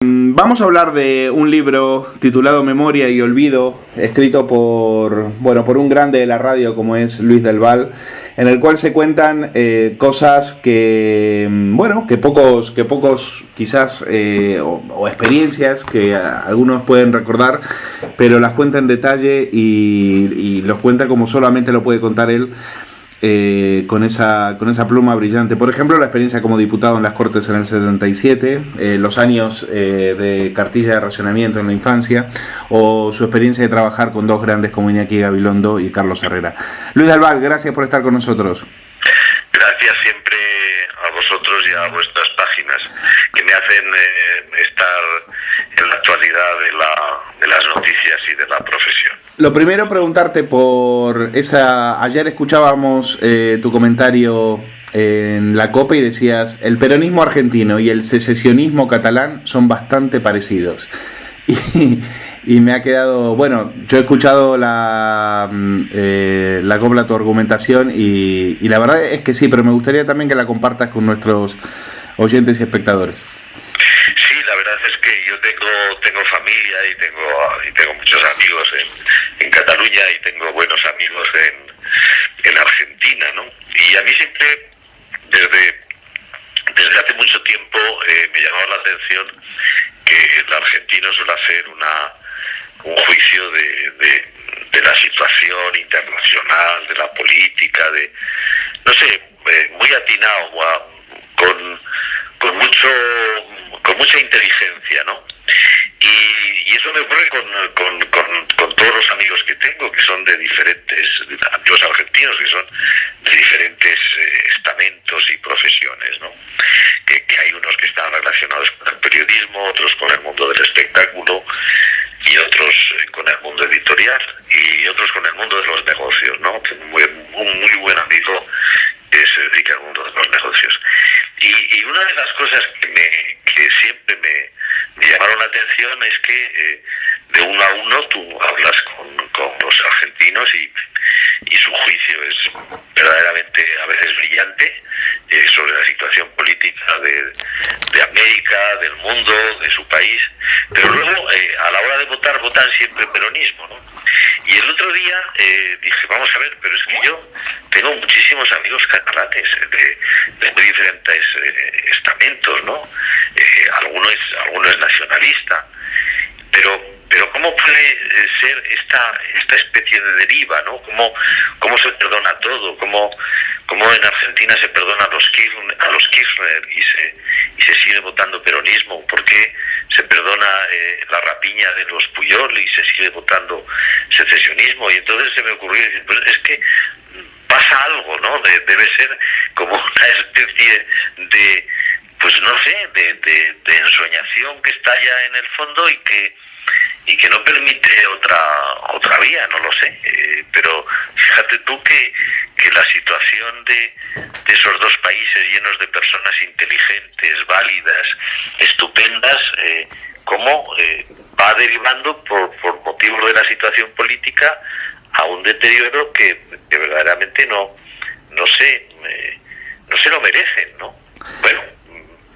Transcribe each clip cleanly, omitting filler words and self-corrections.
Vamos a hablar de un libro titulado Memoria y Olvido, escrito por un grande de la radio como es Luis del Val, en el cual se cuentan cosas que pocos quizás o experiencias que algunos pueden recordar, pero las cuenta en detalle y los cuenta como solamente lo puede contar él. Con esa pluma brillante. Por ejemplo, la experiencia como diputado en las Cortes en el 77, los años de cartilla de racionamiento en la infancia, o su experiencia de trabajar con dos grandes como Iñaki Gabilondo y Carlos Herrera. Luis del Val, gracias por estar con nosotros. Gracias siempre a vosotros y a vuestras páginas que me hacen estar en la actualidad de las noticias y de la profesión. Lo primero, preguntarte por esa... Ayer escuchábamos tu comentario en la COPE y decías: el peronismo argentino y el secesionismo catalán son bastante parecidos. Y me ha quedado... Bueno, yo he escuchado la copla, tu argumentación, y la verdad es que sí, pero me gustaría también que la compartas con nuestros oyentes y espectadores. Sí, la verdad es que yo tengo familia y tengo muchos amigos en Cataluña y tengo buenos amigos en Argentina, ¿no? Y a mí siempre, desde hace mucho tiempo, me llamaba la atención que el argentino suele hacer un juicio de la situación internacional, de la política, no sé, muy atinado, con mucha inteligencia, ¿no? Y eso me ocurre con todos los amigos que tengo, que son de diferentes, amigos argentinos, que son de diferentes estamentos y profesiones, ¿no? Que hay unos que están relacionados con el periodismo, otros con el mundo del espectáculo, y otros con el mundo editorial, y otros con el mundo de los negocios, ¿no? Un muy buen amigo que se dedica al mundo de los negocios. Y una de las cosas que siempre me llamaron la atención es que de uno a uno tú hablas con los argentinos y su juicio es verdaderamente a veces brillante sobre la situación política de América, del mundo, de su país, pero luego a la hora de votan siempre peronismo, ¿no? Y el otro día dije, vamos a ver, pero es que yo tengo muchísimos amigos catalanes de muy diferentes estamentos, ¿no? Alguno es nacionalista, pero ¿cómo puede ser esta especie de deriva, ¿no? ¿Cómo se perdona todo? ¿Cómo en Argentina se perdona a los Kirchner y se sigue votando peronismo? ¿Por qué se perdona la rapiña de los Puyol y se sigue votando secesionismo? Y entonces se me ocurrió decir, pues es que pasa algo, ¿no? Debe ser como una especie de, pues no sé, de ensoñación que está ya en el fondo y que no permite otra vía, no lo sé, pero fíjate tú que la situación de esos dos países llenos de personas inteligentes, válidas, estupendas, cómo va derivando por motivos de la situación política a un deterioro que verdaderamente no se lo merecen, ¿no? Bueno.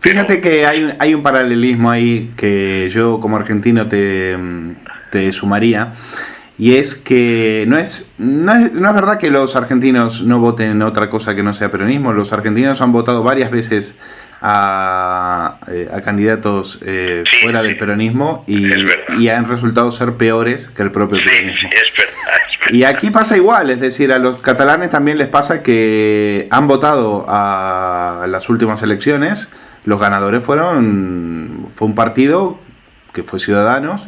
Fíjate que hay un paralelismo ahí que yo como argentino te sumaría, y es que no es verdad que los argentinos no voten otra cosa que no sea peronismo. Los argentinos han votado varias veces a candidatos fuera del peronismo y han resultado ser peores que el propio peronismo. Sí, es verdad. Y aquí pasa igual, es decir, a los catalanes también les pasa que han votado a las últimas elecciones. Los ganadores fue un partido que fue Ciudadanos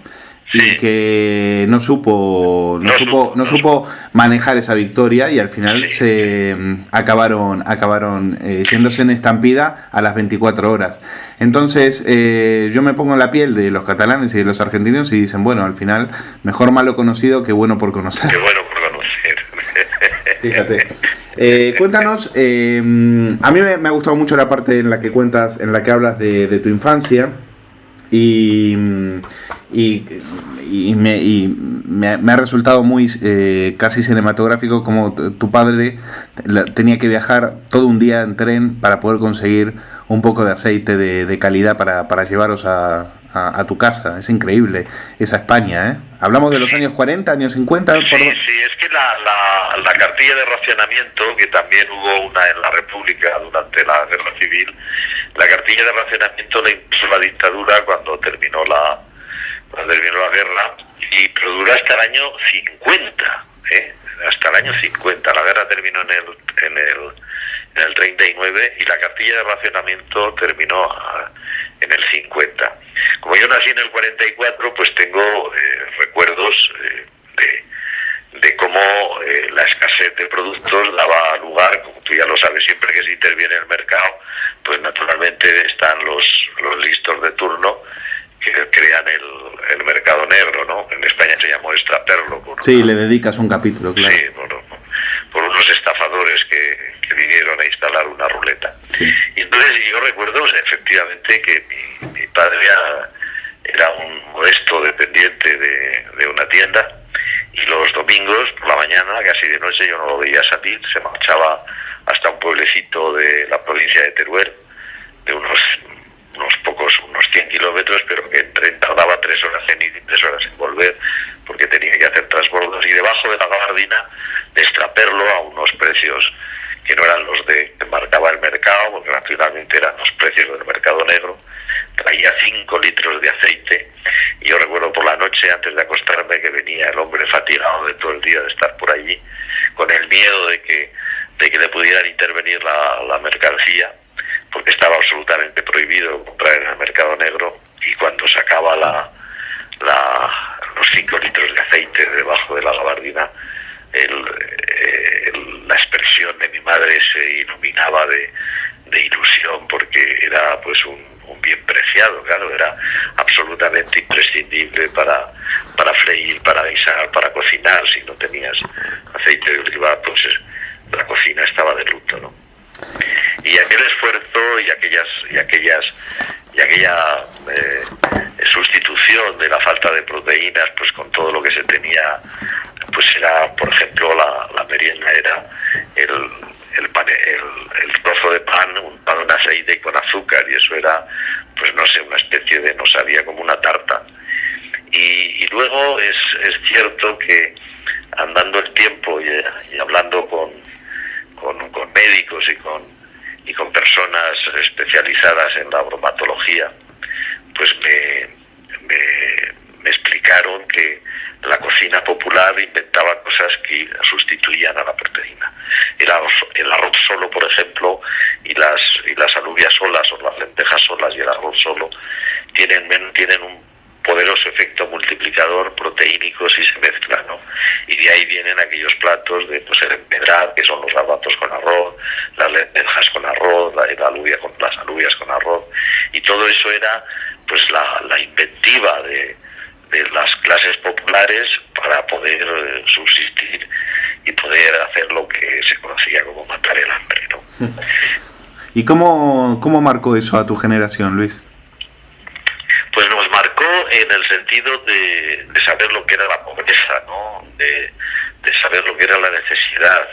y que no supo manejar esa victoria, y al final se acabaron yéndose en estampida a las 24 horas. Entonces yo me pongo en la piel de los catalanes y de los argentinos y dicen, bueno, al final mejor malo conocido que bueno por conocer. Qué bueno por conocer. Fíjate. Cuéntanos, a mí me ha gustado mucho la parte en la que hablas de tu infancia, y me ha resultado muy casi cinematográfico como tu padre tenía que viajar todo un día en tren para poder conseguir un poco de aceite de calidad para llevaros a a tu casa. Es increíble esa España, ¿eh? Hablamos de los años 40, años 50. Sí, es que la cartilla de racionamiento, que también hubo una en la República durante la Guerra Civil, la cartilla de racionamiento la impuso la dictadura cuando terminó la guerra, pero duró hasta el año 50, hasta el año 50. La guerra terminó en el 39 y la cartilla de racionamiento terminó en el 50. Como yo nací en el 44, pues tengo recuerdos de cómo la escasez de productos daba lugar, como tú ya lo sabes, siempre que se interviene el mercado, pues naturalmente están los listos de turno que crean el mercado negro, ¿no? En España se llamó extraperlo. Sí, le dedicas un capítulo, claro. Sí, por unos estafadores que vinieron a instalar una ruleta. Sí. Y entonces yo recuerdo efectivamente que mi padre era un modesto dependiente de una tienda, y los domingos por la mañana, casi de noche, yo no lo veía salir. Se marchaba hasta un pueblecito de la provincia de Teruel, de unos 100 kilómetros, pero que tardaba 3 horas en ir y 3 horas en volver, porque tenía que hacer transbordos, y debajo de la gabardina de extraperlo a unos precios que no eran los que marcaba el mercado, porque naturalmente eran los precios del mercado negro. Traía 5 litros de aceite, y yo recuerdo por la noche, antes de acostarme, que venía el hombre fatigado de todo el día de estar por allí, con el miedo de que le pudieran intervenir la mercancía, porque estaba absolutamente prohibido comprar en el mercado negro, y cuando sacaba los 5 litros de aceite debajo de la gabardina, la expresión de mi madre se iluminaba de ilusión, porque era pues un bien preciado, claro, era absolutamente imprescindible para freír, para guisar, para cocinar. Si no tenías aceite de oliva, pues la cocina estaba de luto, ¿no? Y aquel esfuerzo y aquella sustitución de la falta de proteínas, pues con todo lo que se tenía, pues era, por ejemplo, la merienda era el trozo de pan, un pan en aceite y con azúcar, y eso era, pues no sé, una especie de, no sabía, como una tarta. Y luego es cierto que andando el tiempo y hablando con médicos y con personas especializadas en la bromatología, pues me explicaron que la cocina popular inventaba cosas que sustituían a la proteína. El arroz solo, por ejemplo, y las alubias solas, o las lentejas solas y el arroz solo, tienen un poderoso efecto multiplicador proteínico si se mezclan, ¿no? Y de ahí vienen aquellos platos de, pues, el empedrar, que son los garbanzos con arroz, las lentejas con arroz, las alubias con arroz, y todo eso era, pues, la inventiva de las clases populares para poder subsistir y poder hacer lo que se conocía como matar el hambre, ¿no? ¿Y cómo marcó eso a tu generación, Luis? Pues nos marcó en el sentido de saber lo que era la pobreza, ¿no? De saber lo que era la necesidad,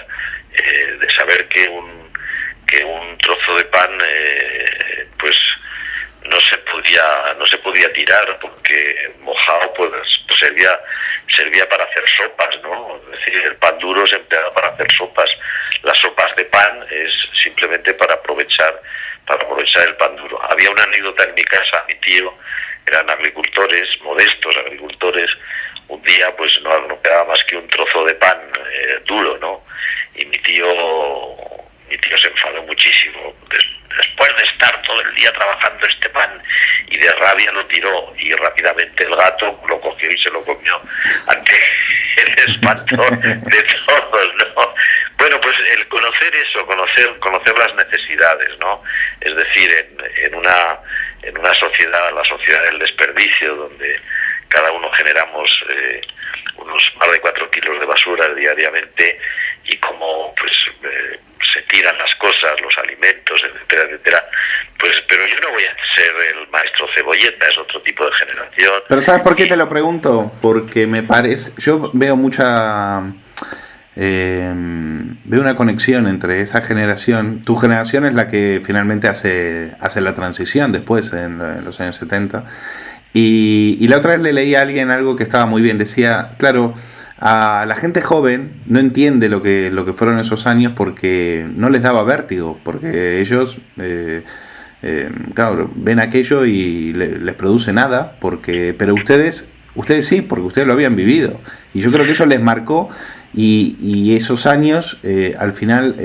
de saber que un trozo de pan pues no se podía tirar, porque mojado pues servía para hacer sopas, ¿no? Es decir, el pan duro se empleaba para hacer sopas. Las sopas de pan es simplemente para aprovechar el pan duro. Había una anécdota en mi casa. Mi tío, eran agricultores, modestos agricultores. Un día pues no quedaba más que un trozo de pan duro, ¿no? Y mi tío se enfadó muchísimo. Después de estar todo el día trabajando este pan, y de rabia lo tiró, y rápidamente el gato lo cogió y se lo comió ante el espanto de todos, ¿no? Bueno, pues el conocer eso, conocer las necesidades, ¿no? Es decir, en una sociedad, la sociedad del desperdicio, donde cada uno generamos unos más de 4 kilos de basura diariamente, y como pues se tiran las cosas, los alimentos, etcétera, etcétera, pues, pero yo no voy a ser el maestro Cebolleta, es otro tipo de generación. Pero ¿sabes por qué te lo pregunto? Porque me parece, yo veo veo una conexión entre esa generación. Tu generación es la que finalmente hace la transición después, en los años 70, Y la otra vez le leí a alguien algo que estaba muy bien. Decía, claro, a la gente joven no entiende lo que fueron esos años porque no les daba vértigo, porque ellos, claro, ven aquello y les produce nada, pero ustedes sí, porque ustedes lo habían vivido. Y yo creo que eso les marcó y esos años al final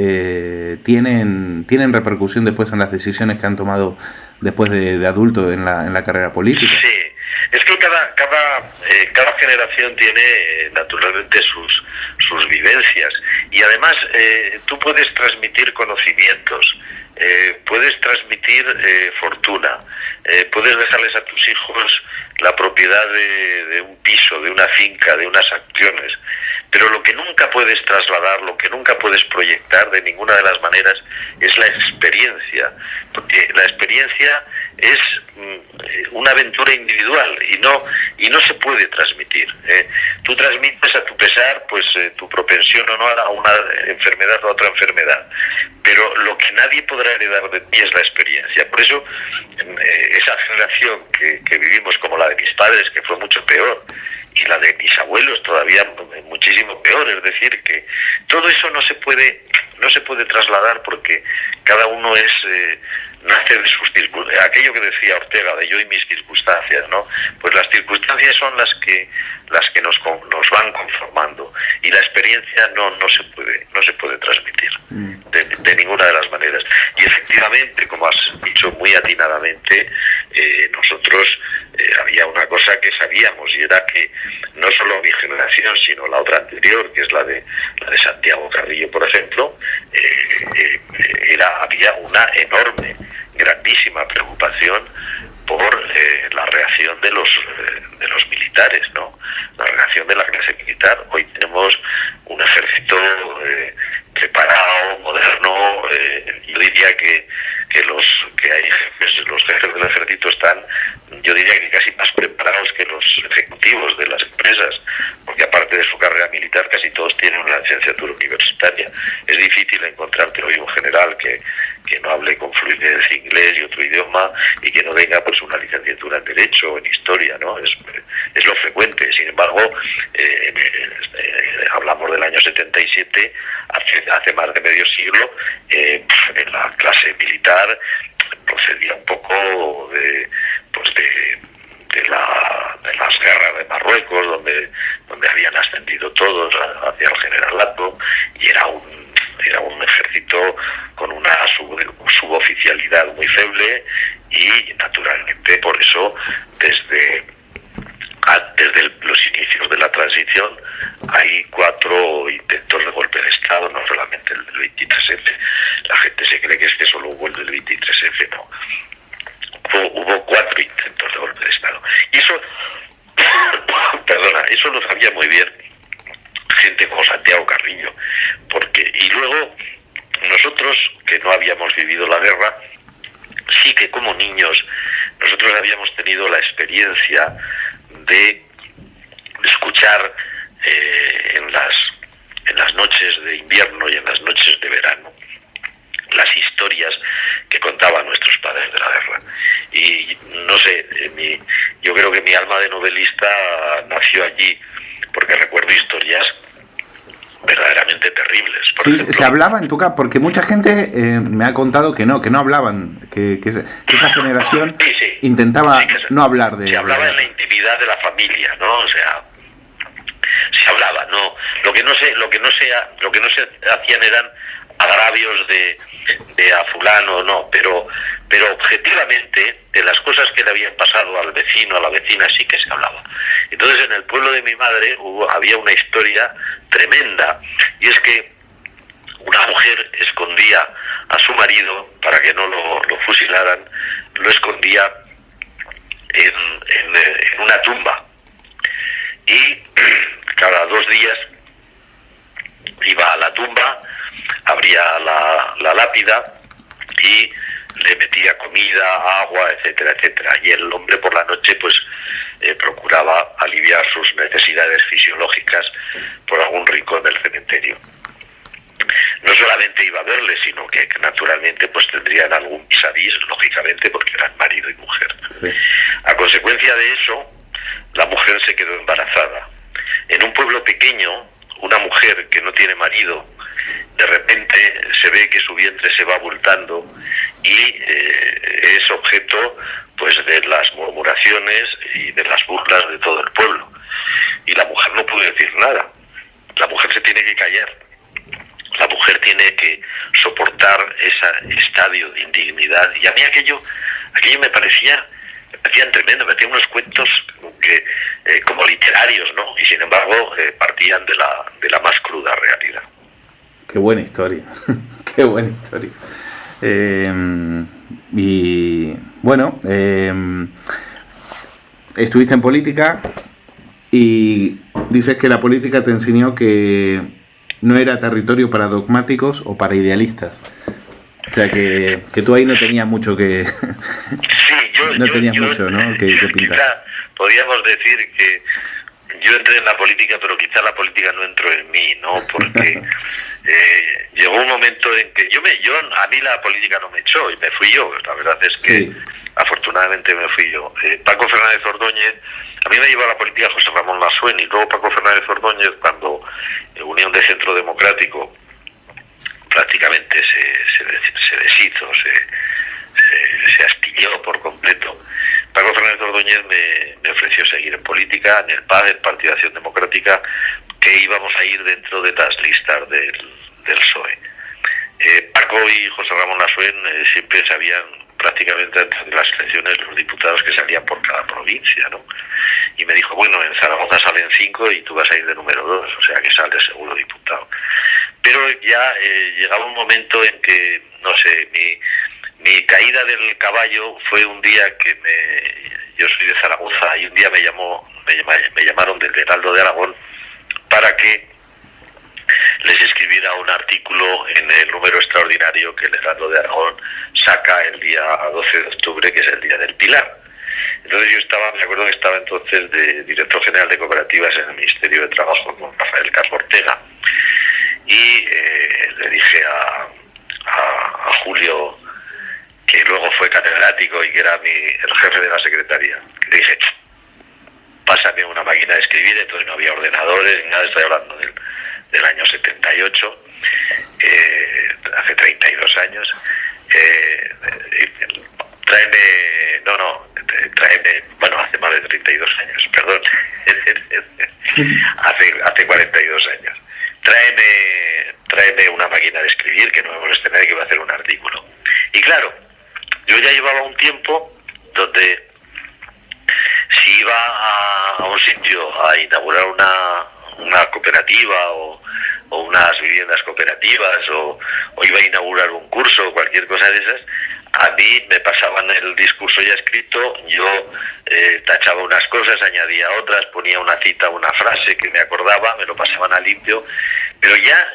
tienen repercusión después en las decisiones que han tomado después de adulto en la carrera política. Sí, es que cada generación tiene naturalmente sus vivencias y además tú puedes transmitir conocimientos, puedes transmitir fortuna, puedes dejarles a tus hijos la propiedad de un piso, de una finca, de unas acciones, pero lo que nunca puedes trasladar, lo que nunca puedes proyectar de ninguna de las maneras es la experiencia, porque la experiencia es una aventura individual y no se puede transmitir. Tú transmites a tu pesar pues tu propensión o no a una enfermedad o a otra enfermedad, pero lo que nadie podrá heredar de ti es la experiencia. Por eso esa generación que vivimos como la de mis padres, que fue mucho peor, y la de mis abuelos todavía muchísimo peor, es decir, que todo eso no se puede trasladar porque cada uno nace de sus circunstancias, aquello que decía Ortega, de yo y mis circunstancias, ¿no? Pues las circunstancias son las que nos van conformando y la experiencia no se puede transmitir de ninguna de las maneras. Y efectivamente, como has dicho muy atinadamente, nosotros había una cosa que sabíamos y era que no solo mi generación sino la otra anterior, que es la de Santiago Carrillo, por ejemplo, había una enorme, grandísima preocupación por la reacción de los militares, ¿no? La reacción de la clase militar. Hoy tenemos un ejército preparado, moderno. Yo diría que los jefes del ejército están, yo diría que casi más preparados que los ejecutivos de las empresas, porque aparte de su carrera militar casi todos tienen una licenciatura universitaria. Es difícil encontrarte hoy un general que no hable con fluidez inglés y otro idioma y que no tenga pues una licenciatura en Derecho o en Historia, ¿no? Es lo frecuente. Sin embargo, hablamos del año 77, hace más de medio siglo, en la clase militar procedía un poco de las guerras de Marruecos, donde habían ascendido todos hacia el generalato, y era un ejército con una suboficialidad muy feble y naturalmente por eso desde los inicios de la transición hay 4 intentos de golpe de Estado, no solamente el del 23F. La gente se cree que es que solo hubo el del 23F, no. Hubo 4 intentos de golpe de Estado. Y eso, eso lo sabía muy bien gente como Santiago Carrillo, y luego nosotros, que no habíamos vivido la guerra, sí que como niños nosotros habíamos tenido la experiencia de escuchar en las noches de invierno y en las noches de verano las historias que contaban nuestros padres de la guerra. Y no sé, yo creo que mi alma de novelista nació allí, porque recuerdo historias verdaderamente terribles. Sí, ejemplo, se hablaba en tu casa, porque mucha gente me ha contado que no hablaban, que esa generación sí, intentaba no hablar de... Se hablaba en la intimidad de la familia, ¿no? O sea, se hablaba, ¿no? Lo que no se hacían eran agravios de a fulano, no, pero objetivamente de las cosas que le habían pasado al vecino, a la vecina, sí que se hablaba. Entonces en el pueblo de mi madre había una historia tremenda, y es que una mujer escondía a su marido para que no lo fusilaran, lo escondía en una tumba, y cada 2 días iba a la tumba, abría la lápida y le metía comida, agua, etcétera, etcétera. Y el hombre por la noche pues procuraba aliviar sus necesidades fisiológicas por algún rincón del cementerio. no solamente iba a verle, sino que naturalmente pues tendrían algún vis a vis, lógicamente, porque eran marido y mujer. Sí. A consecuencia de eso, la mujer se quedó embarazada. En un pueblo pequeño, una mujer que no tiene marido, de repente se ve que su vientre se va abultando y es objeto pues de las murmuraciones y de las burlas de todo el pueblo. Y la mujer no puede decir nada. La mujer se tiene que callar. La mujer tiene que soportar ese estadio de indignidad. Y a mí aquello me parecían tremendo, me hacían unos cuentos que como literarios, ¿no? Y sin embargo partían de la más cruda realidad. Qué buena historia, qué buena historia. Y bueno, estuviste en política y dices que la política te enseñó que no era territorio para dogmáticos o para idealistas. O sea, que tú ahí no tenías mucho que... Sí, mucho, ¿no? que pintar. Podríamos decir que yo entré en la política, pero quizá la política no entró en mí, ¿no? Porque llegó un momento en que a mí la política no me echó y me fui yo. La verdad es que sí. Afortunadamente me fui yo. Paco Fernández Ordóñez, a mí me llevó a la política José Ramón Lassuén, y luego Paco Fernández Ordóñez, cuando Unión de Centro Democrático prácticamente se deshizo, se astilló por completo. Paco Fernández Ordóñez me ofreció seguir en política, en el PAD, el Partido de Acción Democrática, que íbamos a ir dentro de las listas del PSOE. Paco y José Ramón Lassuén siempre sabían prácticamente antes de las elecciones los diputados que salían por cada provincia, ¿no? Y me dijo, bueno, en Zaragoza salen 5 y tú vas a ir de número 2, o sea que sales seguro diputado. Pero ya llegaba un momento en que, no sé, mi caída del caballo fue un día que yo soy de Zaragoza, y un día me llamaron del Heraldo de Aragón para que les escribiira un artículo en el número extraordinario que el Heraldo de Aragón saca el día 12 de octubre, que es el Día del Pilar. Entonces me acuerdo que estaba entonces de director general de cooperativas en el Ministerio de Trabajo con Rafael Castro Ortega, y le dije a Julio, que luego fue catedrático y que era el jefe de la secretaría, le dije, pásame una máquina de escribir. Entonces no había ordenadores ni nada, estoy hablando del año 78, hace 32 años. Hace más de 32 años, perdón, hace 42 años. Tráeme una máquina de escribir, que no me moleste nadie, que voy a hacer un artículo. Y claro, yo ya llevaba un tiempo donde si iba a un sitio a inaugurar una cooperativa o unas viviendas cooperativas o iba a inaugurar un curso o cualquier cosa de esas, a mí me pasaban el discurso ya escrito, yo tachaba unas cosas, añadía otras, ponía una cita, una frase que me acordaba, me lo pasaban a limpio, pero ya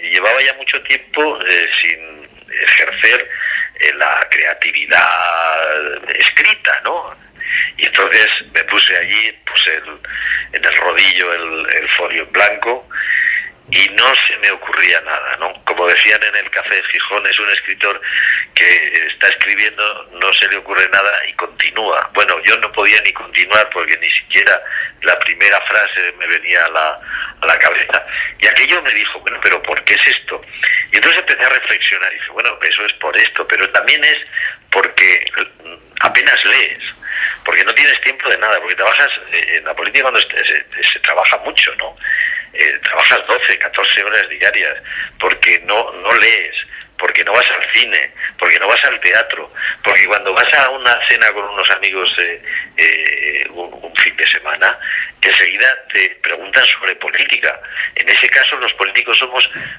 llevaba ya mucho tiempo sin ejercer la creatividad escrita, ¿no? Y entonces me puse allí, puse en el rodillo el folio en blanco, y no se me ocurría nada, ¿no? Como decían en el Café de Gijón, es un escritor que está escribiendo, no se le ocurre nada y continúa. Bueno, yo no podía ni continuar porque ni siquiera la primera frase me venía a la cabeza. Y aquello me dijo, bueno, pero ¿por qué es esto? Y entonces empecé a reflexionar y dije, bueno, eso es por esto, pero también es porque apenas lees, porque no tienes tiempo de nada, porque trabajas en la política cuando se trabaja mucho, ¿no? Trabajas 12, 14 horas diarias, porque no lees, porque no vas al cine, porque no vas al teatro, porque cuando vas a una cena con unos amigos un fin de semana, enseguida te preguntan sobre política. En ese caso los políticos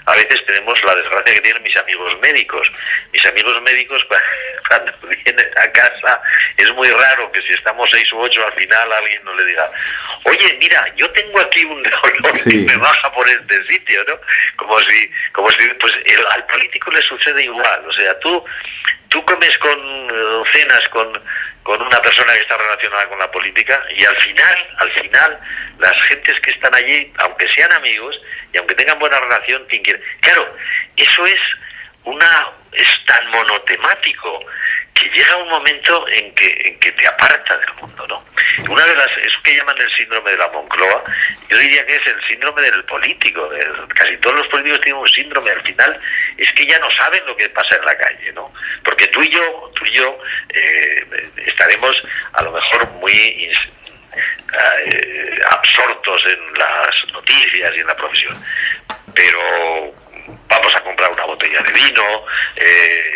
a veces tenemos la desgracia que tienen mis amigos médicos. Mis amigos médicos cuando vienen a casa es muy raro que si estamos 6 u 8 al final alguien no le diga, oye, mira, yo tengo aquí un dolor que me baja por este sitio, ¿no? Como si pues al político le sucede igual. O sea, tú comes cenas con una persona que está relacionada con la política, y al final las gentes que están allí, aunque sean amigos, y aunque tengan buena relación, ¿quién quiere? Claro, eso es tan monotemático que llega un momento en que te aparta del mundo, ¿no? Una de eso que llaman el síndrome de la Moncloa, yo diría que es el síndrome del político. Casi todos los políticos tienen un síndrome, al final es que ya no saben lo que pasa en la calle, ¿no? Porque tú y yo estaremos a lo mejor muy absortos en las noticias y en la profesión, pero vamos a comprar una botella de vino,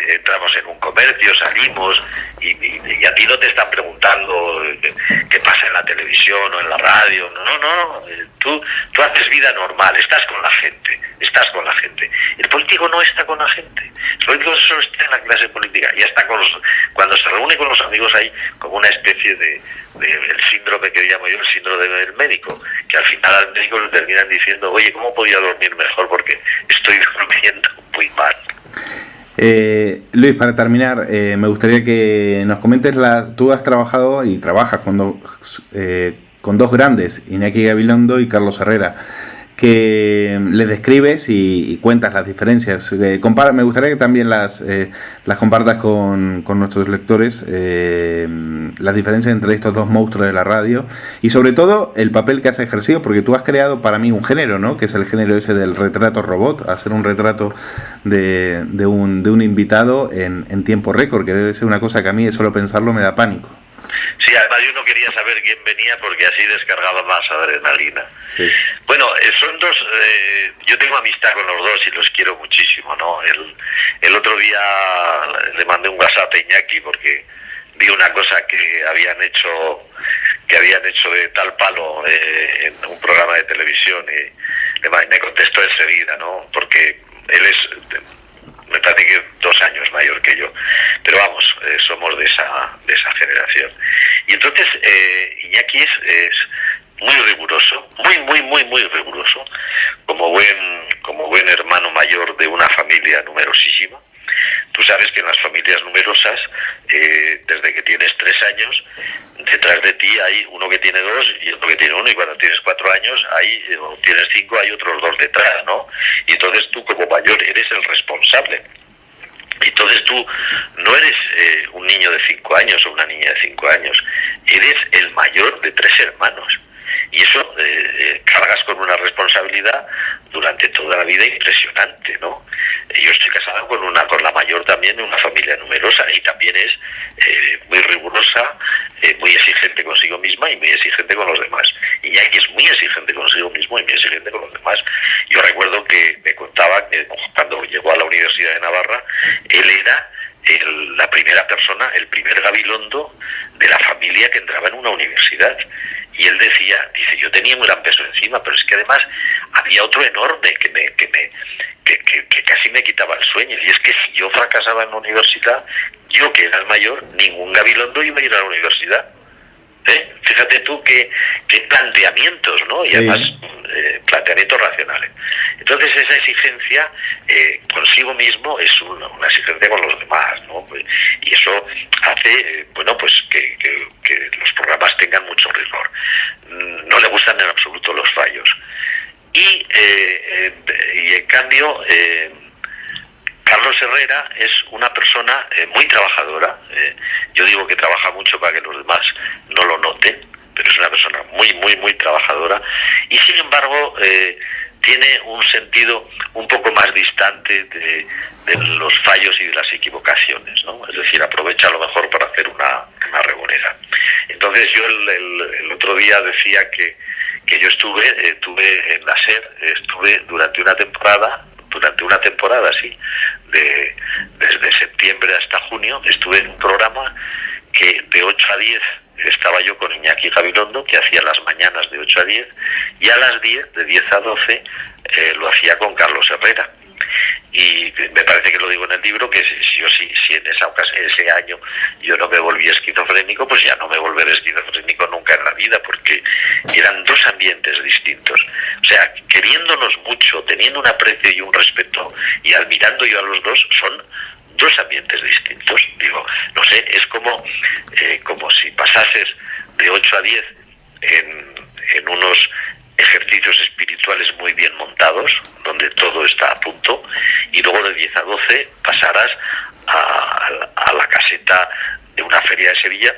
entramos en un comercio, salimos y a ti no te están preguntando qué pasa en la televisión o en la radio. No. Tú haces vida normal, estás con la gente. El político no está con la gente. El político solo está en la clase política. Ya está cuando se reúne con los amigos hay como una especie de el síndrome que llamo yo, el síndrome del médico, que al final al médico le terminan diciendo, oye, ¿cómo podía dormir mejor? Porque estoy durmiendo muy mal. Luis, para terminar, me gustaría que nos comentes, tú has trabajado y trabajas con dos grandes, Iñaki Gabilondo y Carlos Herrera, que les describes y cuentas las diferencias. Me gustaría que también las compartas con nuestros lectores, las diferencias entre estos dos monstruos de la radio y sobre todo el papel que has ejercido, porque tú has creado para mí un género, ¿no? Que es el género ese del retrato robot, hacer un retrato de un invitado en tiempo récord, que debe ser una cosa que a mí de solo pensarlo me da pánico. Sí, además yo no quería saber quién venía porque así descargaba más adrenalina. Sí. Bueno, son dos, yo tengo amistad con los dos y los quiero muchísimo, ¿no? El otro día le mandé un WhatsApp a Iñaki porque vi una cosa que habían hecho de tal palo en un programa de televisión y me contestó enseguida, ¿no? Porque él me parece que 2 años mayor que yo, pero vamos, somos de esa generación. Y entonces Iñaki es muy riguroso, muy riguroso, como buen hermano mayor de una familia numerosísima. Tú sabes que en las familias numerosas, desde que tienes 3 años, detrás de ti hay uno que tiene 2 y otro que tiene 1, y cuando tienes 4 años, o tienes 5, hay otros 2 detrás, ¿no? Y entonces tú como mayor eres el responsable. Entonces tú no eres un niño de 5 años o una niña de 5 años, eres el mayor de 3 hermanos. Y eso cargas con una responsabilidad durante toda la vida impresionante, ¿no? Yo estoy casado con la mayor también de una familia numerosa y también es muy rigurosa, muy exigente consigo misma y muy exigente con los demás. Iñaki es muy exigente consigo mismo y muy exigente con los demás. Yo recuerdo que me contaba que cuando llegó a la Universidad de Navarra, él era la primera persona, el primer Gabilondo de la familia que entraba en una universidad. Y él dice, yo tenía un gran peso encima, pero es que además había otro enorme que casi me quitaba el sueño. Y es que si yo fracasaba en la universidad, yo que era el mayor, ningún Gabilondo iba a ir a la universidad. Fíjate tú qué planteamientos, ¿no? Y además planteamientos racionales. Entonces esa exigencia consigo mismo es una exigencia con los demás, ¿no? Y eso hace, pues que los programas tengan mucho rigor. No le gustan en absoluto los fallos. Y en cambio Carlos Herrera es una persona muy trabajadora. Yo digo que trabaja mucho para que los demás no lo noten, pero es una persona muy trabajadora y sin embargo tiene un sentido un poco más distante de los fallos y de las equivocaciones, ¿no? Es decir, aprovecha a lo mejor para hacer una regonera. Entonces yo el otro día decía que yo estuve en la SER, estuve durante una temporada, sí, desde septiembre hasta junio, estuve en un programa que de 8 a 10 estaba yo con Iñaki Gabilondo, que hacía las mañanas de 8 a 10, y a las 10, de 10 a 12, lo hacía con Carlos Herrera. Y me parece que lo digo en el libro, que si en esa ocasión, ese año yo no me volví esquizofrénico, pues ya no me volveré esquizofrénico nunca en la vida, porque eran 2 ambientes distintos. O sea, queriéndonos mucho, teniendo un aprecio y un respeto, y admirando yo a los dos, son 2 ambientes distintos. Digo, no sé, es como si pasases de 8 a 10 en unos ejercicios espirituales muy bien montados, donde todo está a punto, y luego de 10 a 12 pasarás a la caseta de una feria de Sevilla,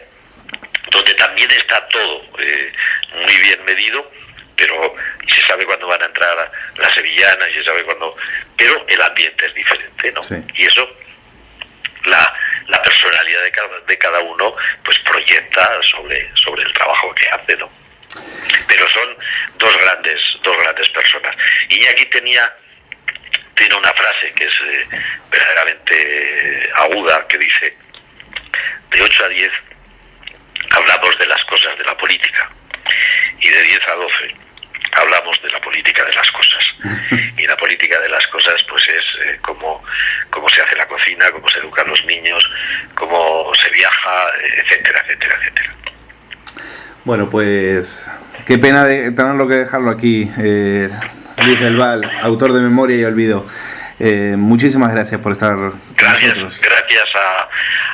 donde también está todo muy bien medido, pero se sabe cuándo van a entrar las sevillanas, y se sabe cuándo, pero el ambiente es diferente, ¿no? Sí. Y eso, la personalidad de cada uno pues proyecta sobre el trabajo que hace, ¿no? Pero son dos grandes personas. Iñaki tiene una frase que es verdaderamente aguda, que dice: de 8 a 10 hablamos de las cosas de la política, y de 10 a 12 hablamos de la política de las cosas. Y la política de las cosas pues es cómo se hace la cocina, cómo se educan los niños, cómo se viaja, etcétera, etcétera, etcétera. Bueno, pues qué pena de tenerlo que dejarlo aquí. Luis del Val, autor de Memoria y Olvido. Muchísimas gracias por estar con nosotros. Gracias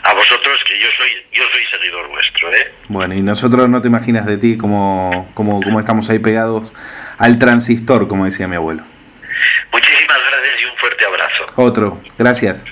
a vosotros, que yo soy seguidor vuestro, ¿eh? Bueno, y nosotros no te imaginas de ti como estamos ahí pegados al transistor, como decía mi abuelo. Muchísimas gracias y un fuerte abrazo. Otro, gracias.